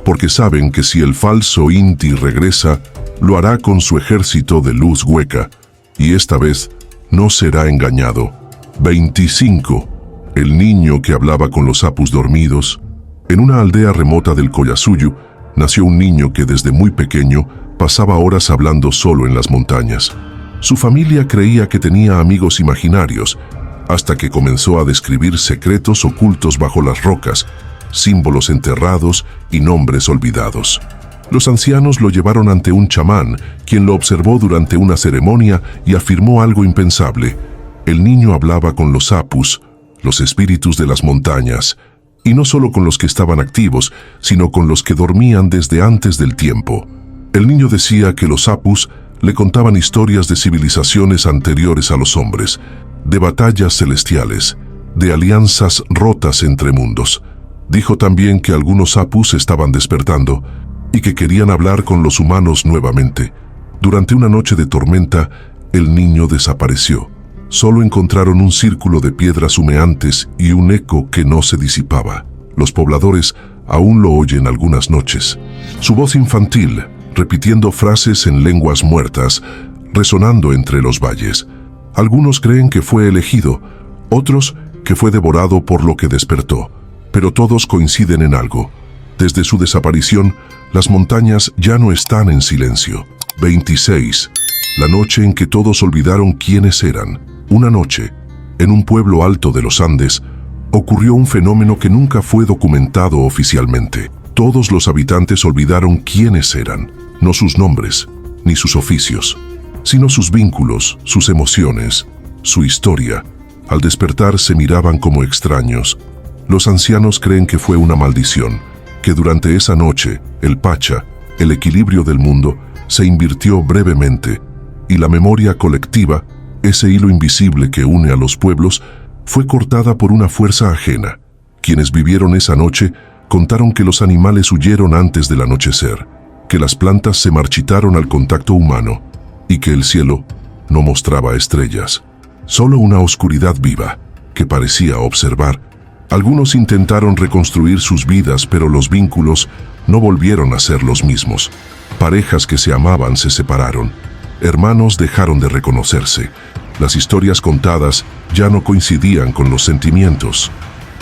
porque saben que si el falso Inti regresa, lo hará con su ejército de luz hueca, y esta vez no será engañado. 25. El niño que hablaba con los apus dormidos. En una aldea remota del Collasuyu, nació un niño que desde muy pequeño pasaba horas hablando solo en las montañas. Su familia creía que tenía amigos imaginarios, hasta que comenzó a describir secretos ocultos bajo las rocas, símbolos enterrados y nombres olvidados. Los ancianos lo llevaron ante un chamán, quien lo observó durante una ceremonia y afirmó algo impensable. El niño hablaba con los apus, los espíritus de las montañas, y no solo con los que estaban activos, sino con los que dormían desde antes del tiempo. El niño decía que los apus le contaban historias de civilizaciones anteriores a los hombres, de batallas celestiales, de alianzas rotas entre mundos. Dijo también que algunos apus estaban despertando y que querían hablar con los humanos nuevamente. Durante una noche de tormenta, el niño desapareció. Solo encontraron un círculo de piedras humeantes y un eco que no se disipaba. Los pobladores aún lo oyen algunas noches. Su voz infantil, repitiendo frases en lenguas muertas, resonando entre los valles. Algunos creen que fue elegido, otros que fue devorado por lo que despertó. Pero todos coinciden en algo. Desde su desaparición, las montañas ya no están en silencio. 26. La noche en que todos olvidaron quiénes eran. Una noche, en un pueblo alto de los Andes, ocurrió un fenómeno que nunca fue documentado oficialmente. Todos los habitantes olvidaron quiénes eran, no sus nombres, ni sus oficios, sino sus vínculos, sus emociones, su historia. Al despertar se miraban como extraños. Los ancianos creen que fue una maldición, que durante esa noche, el Pacha, el equilibrio del mundo se invirtió brevemente y la memoria colectiva, ese hilo invisible que une a los pueblos, fue cortada por una fuerza ajena. Quienes vivieron esa noche contaron que los animales huyeron antes del anochecer, que las plantas se marchitaron al contacto humano y que el cielo no mostraba estrellas, solo una oscuridad viva que parecía observar. Algunos intentaron reconstruir sus vidas, pero los vínculos no volvieron a ser los mismos. Parejas que se amaban se separaron, hermanos dejaron de reconocerse. Las historias contadas ya no coincidían con los sentimientos.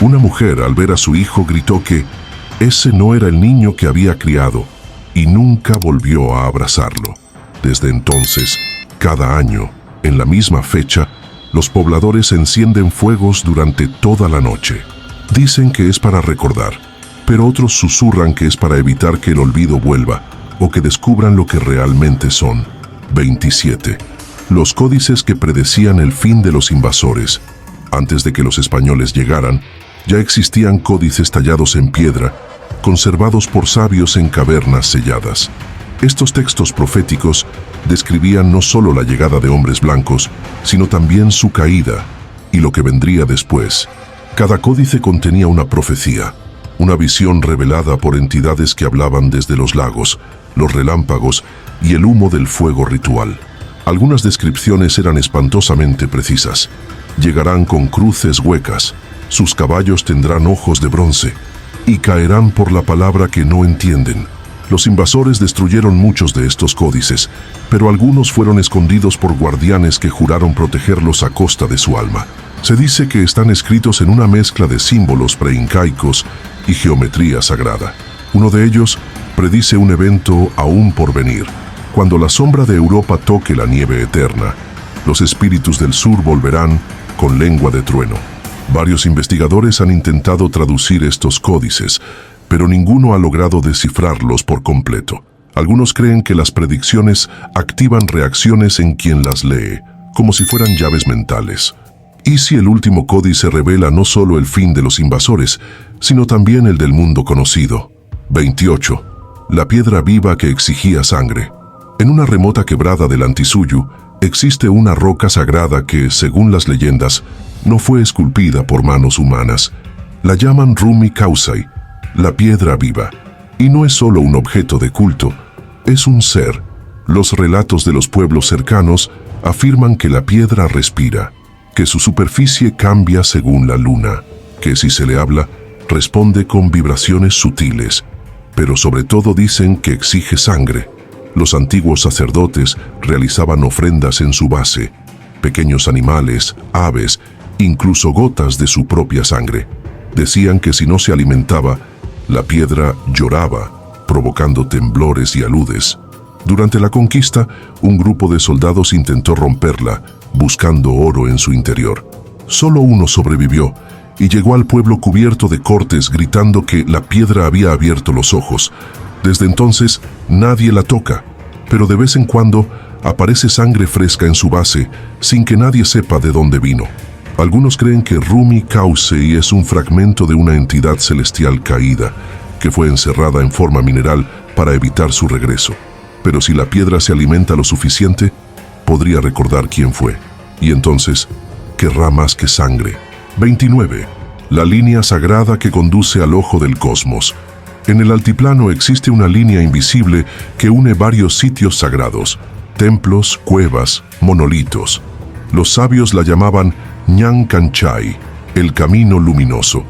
Una mujer, al ver a su hijo, gritó que ese no era el niño que había criado y nunca volvió a abrazarlo. Desde entonces, cada año, en la misma fecha, los pobladores encienden fuegos durante toda la noche. Dicen que es para recordar, pero otros susurran que es para evitar que el olvido vuelva o que descubran lo que realmente son. 27. Los códices que predecían el fin de los invasores. Antes de que los españoles llegaran, ya existían códices tallados en piedra, conservados por sabios en cavernas selladas. Estos textos proféticos describían no solo la llegada de hombres blancos, sino también su caída y lo que vendría después. Cada códice contenía una profecía, una visión revelada por entidades que hablaban desde los lagos, los relámpagos y el humo del fuego ritual. Algunas descripciones eran espantosamente precisas. Llegarán con cruces huecas, sus caballos tendrán ojos de bronce y caerán por la palabra que no entienden. Los invasores destruyeron muchos de estos códices, pero algunos fueron escondidos por guardianes que juraron protegerlos a costa de su alma. Se dice que están escritos en una mezcla de símbolos preincaicos y geometría sagrada. Uno de ellos predice un evento aún por venir. Cuando la sombra de Europa toque la nieve eterna, los espíritus del sur volverán con lengua de trueno. Varios investigadores han intentado traducir estos códices, pero ninguno ha logrado descifrarlos por completo. Algunos creen que las predicciones activan reacciones en quien las lee, como si fueran llaves mentales. ¿Y si el último códice revela no solo el fin de los invasores, sino también el del mundo conocido? 28. La piedra viva que exigía sangre. En una remota quebrada del Antisuyu, existe una roca sagrada que, según las leyendas, no fue esculpida por manos humanas. La llaman Rumi Kausai, la piedra viva. Y no es solo un objeto de culto, es un ser. Los relatos de los pueblos cercanos afirman que la piedra respira, que su superficie cambia según la luna, que si se le habla, responde con vibraciones sutiles, pero sobre todo dicen que exige sangre. Los antiguos sacerdotes realizaban ofrendas en su base, pequeños animales, aves, incluso gotas de su propia sangre. Decían que si no se alimentaba, la piedra lloraba, provocando temblores y aludes. Durante la conquista, un grupo de soldados intentó romperla, buscando oro en su interior. Solo uno sobrevivió y llegó al pueblo cubierto de cortes gritando que la piedra había abierto los ojos. Desde entonces, nadie la toca, pero de vez en cuando aparece sangre fresca en su base sin que nadie sepa de dónde vino. Algunos creen que Rumi Kausei es un fragmento de una entidad celestial caída que fue encerrada en forma mineral para evitar su regreso. Pero si la piedra se alimenta lo suficiente, podría recordar quién fue, y entonces querrá más que sangre. 29. La línea sagrada que conduce al ojo del cosmos. En el altiplano existe una línea invisible que une varios sitios sagrados, templos, cuevas, monolitos. Los sabios la llamaban Ñan Kanchai, el camino luminoso.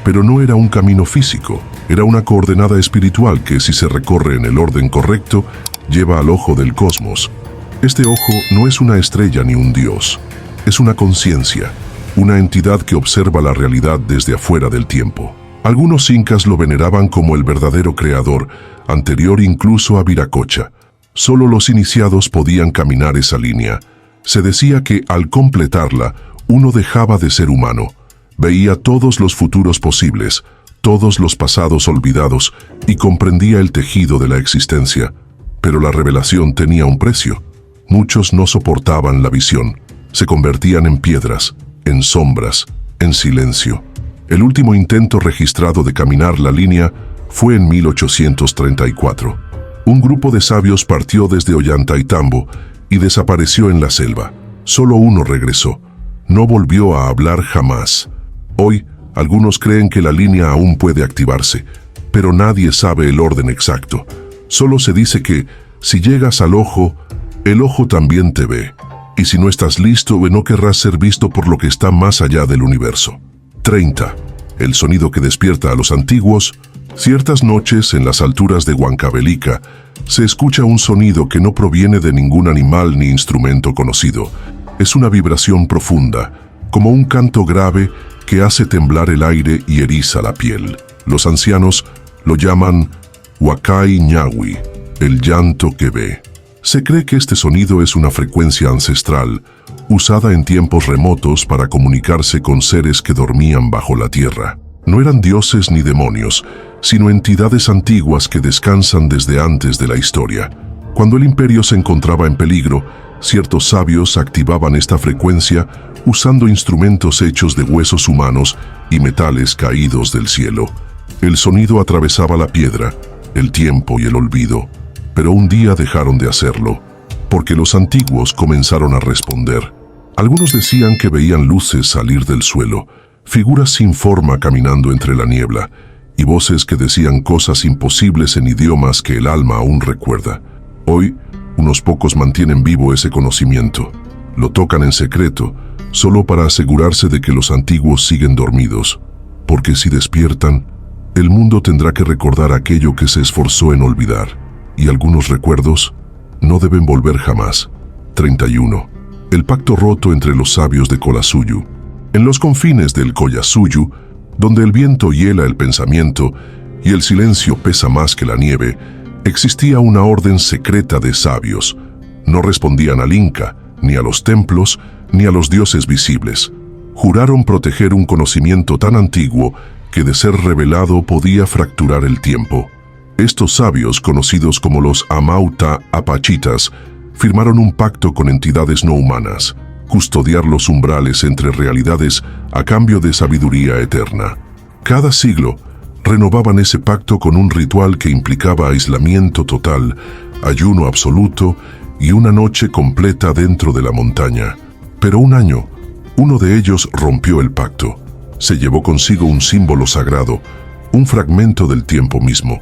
Pero no era un camino físico, era una coordenada espiritual que, si se recorre en el orden correcto, lleva al ojo del cosmos. Este ojo no es una estrella ni un dios, es una conciencia, una entidad que observa la realidad desde afuera del tiempo. Algunos incas lo veneraban como el verdadero creador, anterior incluso a Viracocha. Solo los iniciados podían caminar esa línea. Se decía que al completarla, uno dejaba de ser humano. Veía todos los futuros posibles, todos los pasados olvidados y comprendía el tejido de la existencia. Pero la revelación tenía un precio. Muchos no soportaban la visión. Se convertían en piedras, en sombras, en silencio. El último intento registrado de caminar la línea fue en 1834. Un grupo de sabios partió desde Ollantaytambo y desapareció en la selva. Solo uno regresó. No volvió a hablar jamás. Hoy, algunos creen que la línea aún puede activarse, pero nadie sabe el orden exacto. Solo se dice que, si llegas al ojo, el ojo también te ve. Y si no estás listo, no querrás ser visto por lo que está más allá del universo. 30. El sonido que despierta a los antiguos. Ciertas noches, en las alturas de Huancavelica, se escucha un sonido que no proviene de ningún animal ni instrumento conocido. Es una vibración profunda, como un canto grave que hace temblar el aire y eriza la piel. Los ancianos lo llaman Huacay Ñahui, el llanto que ve. Se cree que este sonido es una frecuencia ancestral, usada en tiempos remotos para comunicarse con seres que dormían bajo la tierra. No eran dioses ni demonios, sino entidades antiguas que descansan desde antes de la historia. Cuando el imperio se encontraba en peligro, ciertos sabios activaban esta frecuencia usando instrumentos hechos de huesos humanos y metales caídos del cielo. El sonido atravesaba la piedra, el tiempo y el olvido, pero un día dejaron de hacerlo, porque los antiguos comenzaron a responder. Algunos decían que veían luces salir del suelo, figuras sin forma caminando entre la niebla, y voces que decían cosas imposibles en idiomas que el alma aún recuerda. Hoy, unos pocos mantienen vivo ese conocimiento. Lo tocan en secreto, solo para asegurarse de que los antiguos siguen dormidos, porque si despiertan, el mundo tendrá que recordar aquello que se esforzó en olvidar, y algunos recuerdos no deben volver jamás. 31. El pacto roto entre los sabios de Collasuyu. En los confines del Collasuyu, donde el viento hiela el pensamiento y el silencio pesa más que la nieve, existía una orden secreta de sabios. No respondían al Inca, ni a los templos, ni a los dioses visibles. Juraron proteger un conocimiento tan antiguo que de ser revelado podía fracturar el tiempo. Estos sabios, conocidos como los Amauta Apachitas, firmaron un pacto con entidades no humanas, custodiar los umbrales entre realidades a cambio de sabiduría eterna. Cada siglo, renovaban ese pacto con un ritual que implicaba aislamiento total, ayuno absoluto y una noche completa dentro de la montaña. Pero un año, uno de ellos rompió el pacto. Se llevó consigo un símbolo sagrado, un fragmento del tiempo mismo,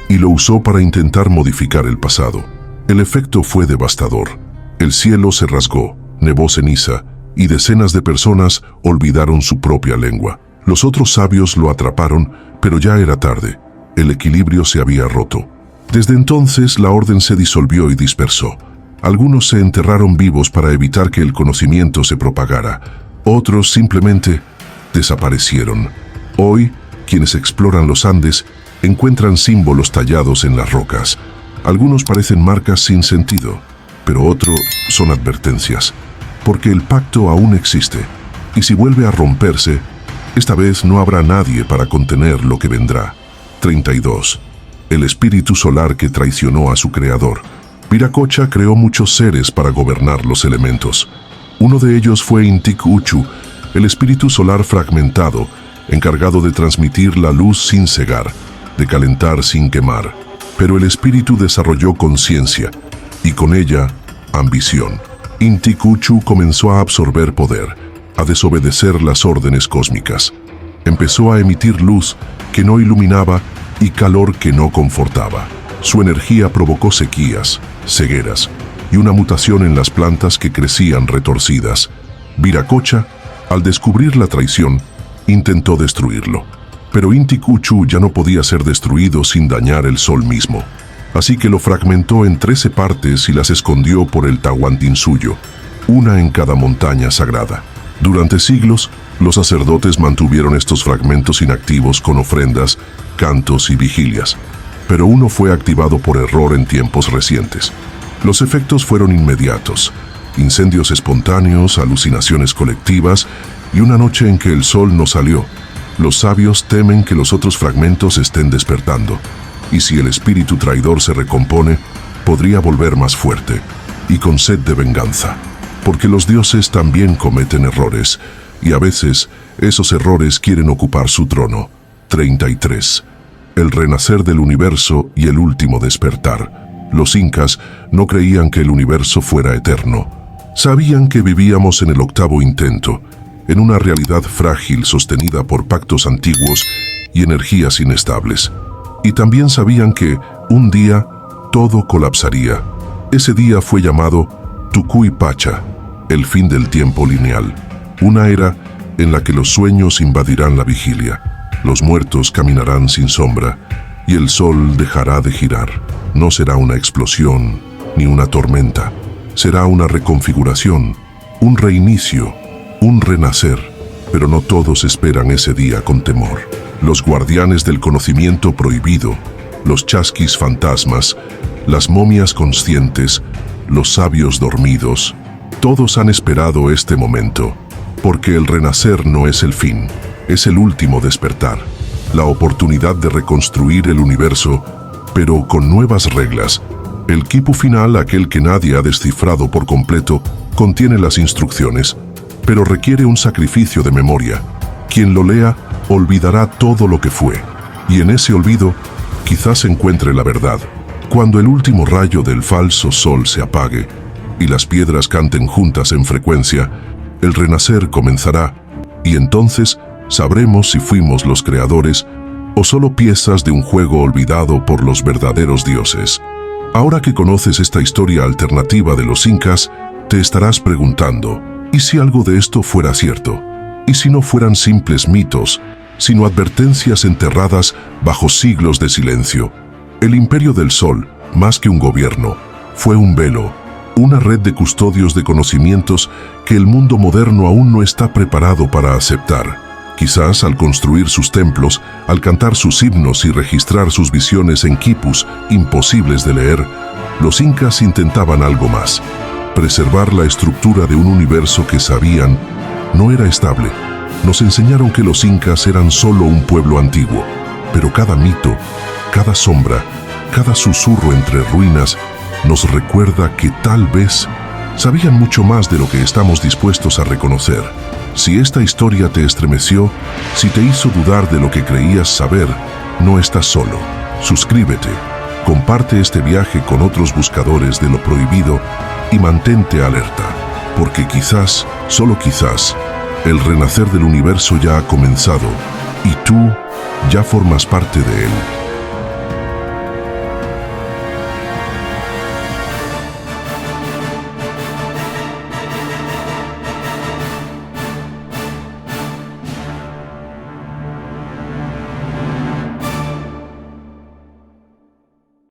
y lo usó para intentar modificar el pasado. El efecto fue devastador. El cielo se rasgó, nevó ceniza, y decenas de personas olvidaron su propia lengua. Los otros sabios lo atraparon, pero ya era tarde. El equilibrio se había roto. Desde entonces la orden se disolvió y dispersó. Algunos se enterraron vivos para evitar que el conocimiento se propagara. Otros simplemente desaparecieron. Hoy, quienes exploran los Andes encuentran símbolos tallados en las rocas. Algunos parecen marcas sin sentido, pero otros son advertencias, porque el pacto aún existe, y si vuelve a romperse, esta vez no habrá nadie para contener lo que vendrá. 32. El espíritu solar que traicionó a su creador. Viracocha creó muchos seres para gobernar los elementos. Uno de ellos fue Intik Uchu, el espíritu solar fragmentado, encargado de transmitir la luz sin cegar, de calentar sin quemar. Pero el espíritu desarrolló conciencia, y con ella, ambición. Intik Uchu comenzó a absorber poder, a desobedecer las órdenes cósmicas. Empezó a emitir luz que no iluminaba y calor que no confortaba. Su energía provocó sequías, cegueras y una mutación en las plantas que crecían retorcidas. Viracocha, al descubrir la traición, intentó destruirlo. Pero Intik Uchu ya no podía ser destruido sin dañar el sol mismo. Así que lo fragmentó en 13 partes y las escondió por el Tahuantinsuyo, una en cada montaña sagrada. Durante siglos, los sacerdotes mantuvieron estos fragmentos inactivos con ofrendas, cantos y vigilias. Pero uno fue activado por error en tiempos recientes. Los efectos fueron inmediatos: incendios espontáneos, alucinaciones colectivas y una noche en que el sol no salió. Los sabios temen que los otros fragmentos estén despertando, y si el espíritu traidor se recompone, podría volver más fuerte y con sed de venganza. Porque los dioses también cometen errores, y a veces esos errores quieren ocupar su trono. 33. El renacer del universo y el último despertar. Los incas no creían que el universo fuera eterno. Sabían que vivíamos en el octavo intento, en una realidad frágil sostenida por pactos antiguos y energías inestables. Y también sabían que, un día, todo colapsaría. Ese día fue llamado Tukuy Pacha, el fin del tiempo lineal, una era en la que los sueños invadirán la vigilia, los muertos caminarán sin sombra y el sol dejará de girar. No será una explosión ni una tormenta, será una reconfiguración, un reinicio, un renacer, pero no todos esperan ese día con temor. Los guardianes del conocimiento prohibido, los chasquis fantasmas, las momias conscientes, los sabios dormidos, todos han esperado este momento, porque el renacer no es el fin, es el último despertar, la oportunidad de reconstruir el universo, pero con nuevas reglas. El quipu final, aquel que nadie ha descifrado por completo, contiene las instrucciones, pero requiere un sacrificio de memoria. Quien lo lea olvidará todo lo que fue, y en ese olvido quizás encuentre la verdad. Cuando el último rayo del falso sol se apague y las piedras canten juntas en frecuencia, el renacer comenzará, y entonces sabremos si fuimos los creadores o solo piezas de un juego olvidado por los verdaderos dioses. Ahora que conoces esta historia alternativa de los incas, te estarás preguntando, ¿y si algo de esto fuera cierto? ¿Y si no fueran simples mitos, sino advertencias enterradas bajo siglos de silencio? El Imperio del Sol, más que un gobierno, fue un velo, una red de custodios de conocimientos que el mundo moderno aún no está preparado para aceptar. Quizás al construir sus templos, al cantar sus himnos y registrar sus visiones en quipus imposibles de leer, los incas intentaban algo más: preservar la estructura de un universo que sabían no era estable. Nos enseñaron que los incas eran solo un pueblo antiguo, pero cada mito, cada sombra, cada susurro entre ruinas nos recuerda que tal vez sabían mucho más de lo que estamos dispuestos a reconocer. Si esta historia te estremeció, si te hizo dudar de lo que creías saber, no estás solo. Suscríbete, comparte este viaje con otros buscadores de lo prohibido y mantente alerta, porque quizás, solo quizás, el renacer del universo ya ha comenzado y tú ya formas parte de él.